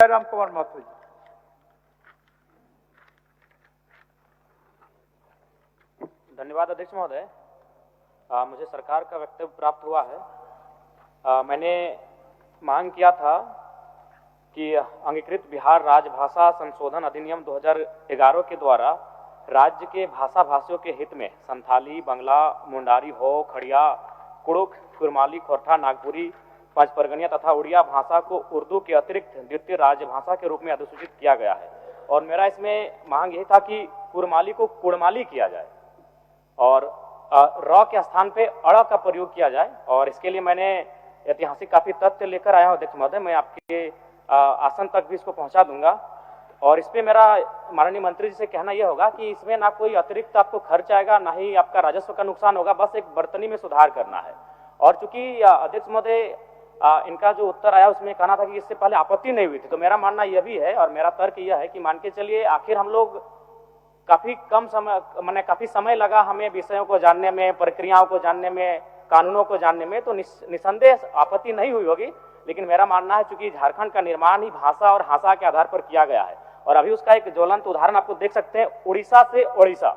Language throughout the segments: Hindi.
राम कुमार महतो जी। धन्यवाद अध्यक्ष महोदय। मुझे सरकार का वक्तव्य प्राप्त हुआ है। मैंने मांग किया था कि अंगीकृत बिहार राजभाषा संशोधन अधिनियम 2011 के द्वारा राज्य के भाषा भाषियों के हित में संथाली, बंगला, मुंडारी, हो, खड़िया, कुड़ुख, कुरमाली, खोरठा, नागपुरी, पांच परगनिया तथा उड़िया भाषा को उर्दू के अतिरिक्त द्वितीय राजभाषा के रूप में अधिसूचित किया गया है। और मेरा इसमें मांग यही था कि कुरमाली को कुड़माली किया जाए और र के स्थान पे अड़ का प्रयोग किया जाए। और इसके लिए मैंने ऐतिहासिक काफी तथ्य लेकर आया हूं अध्यक्ष महोदय। मैं आपके आसन तक भी इसको पहुंचा दूंगा। और इसमें मेरा माननीय मंत्री जी से कहना यह होगा कि इसमें ना कोई अतिरिक्त आपको खर्च आएगा, ना ही आपका राजस्व का नुकसान होगा, बस एक बर्तनी में सुधार करना है। और चूंकि अध्यक्ष महोदय इनका जो उत्तर आया उसमें कहना था कि इससे पहले आपत्ति नहीं हुई थी, तो मेरा मानना यह भी है और मेरा तर्क यह है कि मान के चलिए आखिर हम लोग काफी समय लगा हमें विषयों को जानने में, प्रक्रियाओं को जानने में, कानूनों को जानने में, तो निसंदेह आपत्ति नहीं हुई होगी। लेकिन मेरा मानना है चूंकि झारखंड का निर्माण ही भाषा और हासा के आधार पर किया गया है और अभी उसका एक ज्वलंत उदाहरण आपको देख सकते हैं। उड़ीसा से ओडिशा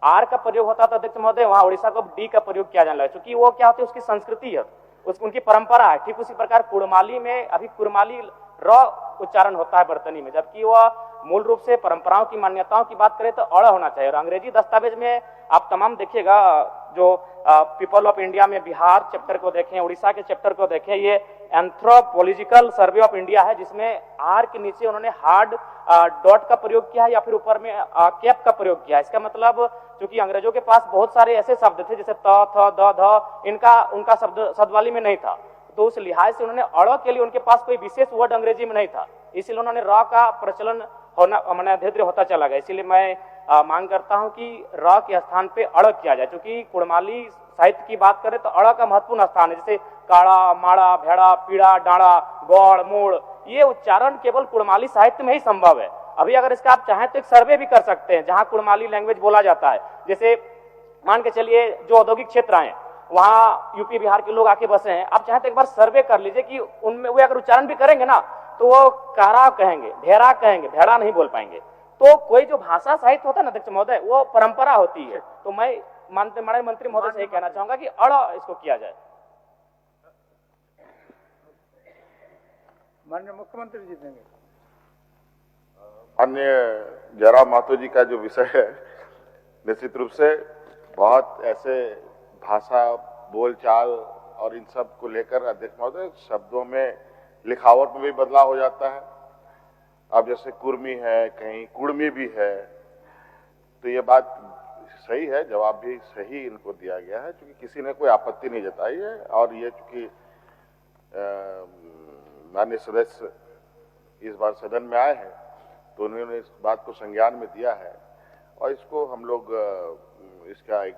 आर का प्रयोग होता था अध्यक्ष महोदय, वहां उड़ीसा को डी का प्रयोग किया जाने लगा, क्योंकि वो क्या होती है, उसकी संस्कृति है, उनकी परंपरा है। ठीक उसी प्रकार कुड़माली में अभी कुरमाली र उच्चारण होता है बर्तनी में, जबकि वह मूल रूप से परंपराओं की मान्यताओं की बात करें तो अड़ होना चाहिए। और अंग्रेजी दस्तावेज में आप तमाम देखिएगा, जो पीपल ऑफ इंडिया में बिहार चैप्टर को देखें, उड़ीसा के चैप्टर को देखें, ये एंथ्रोपोलॉजिकल सर्वे ऑफ इंडिया है, जिसमें आर के नीचे उन्होंने हार्ड डॉट का प्रयोग किया है या फिर ऊपर में कैप का प्रयोग किया है। इसका मतलब क्योंकि अंग्रेजों के पास बहुत सारे ऐसे शब्द थे जैसे त, थ, द, ध, उनका शब्दवाली में नहीं था, तो उस लिहाज से उन्होंने अड़ के लिए उनके पास कोई विशेष वर्ड अंग्रेजी में नहीं था, इसलिए उन्होंने र का प्रचलन होना मैंने धीरे धीरे होता चला गया। इसीलिए मैं मांग करता हूं कि र के स्थान पे अड़ किया जाए। क्योंकि कुड़माली साहित्य की बात करें तो अड़ का महत्वपूर्ण स्थान है, जैसे काड़ा, माड़ा, भेड़ा, पीड़ा, डाड़ा, गौड़, मोड़, ये उच्चारण केवल कुड़माली साहित्य में ही संभव है। अभी अगर इसका आप चाहें तो एक सर्वे भी कर सकते हैं जहां कुड़माली लैंग्वेज बोला जाता है। जैसे मान के चलिए जो औद्योगिक क्षेत्र हैं वहां यूपी बिहार के लोग आके बसे हैं, आप चाहें तो एक बार सर्वे कर लीजिए कि उनमें वो अगर उच्चारण भी करेंगे ना तो वो कारा कहेंगे, भेड़ा कहेंगे, भेड़ा नहीं बोल पाएंगे। तो कोई जो भाषा साहित्य होता है ना अध्यक्ष महोदय, वो परंपरा होती है। तो मैं माननीय मंत्री महोदय से कहना चाहूंगा कि अड़ इसको किया जाए। माननीय मुख्यमंत्री जी देंगे। माननीय जयराम महतो जी का जो विषय है, निश्चित रूप से बहुत ऐसे भाषा, बोलचाल और इन सब को लेकर अध्यक्ष महोदय शब्दों में, लिखावट में भी बदलाव हो जाता है। अब जैसे कुर्मी है, कहीं कुड़मी भी है, तो ये बात सही है, जवाब भी सही इनको दिया गया है, क्योंकि किसी ने कोई आपत्ति नहीं जताई है। और ये चूंकि माननीय सदस्य इस बार सदन में आए हैं तो उन्होंने इस बात को संज्ञान में दिया है और इसको हम लोग इसका एक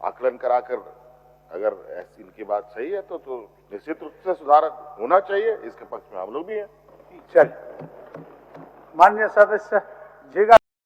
आकलन कराकर अगर ऐसी इनकी बात सही है तो निश्चित रूप से सुधार होना चाहिए, इसके पक्ष में हम लोग भी हैं। चलिए, माननीय सदस्य जी।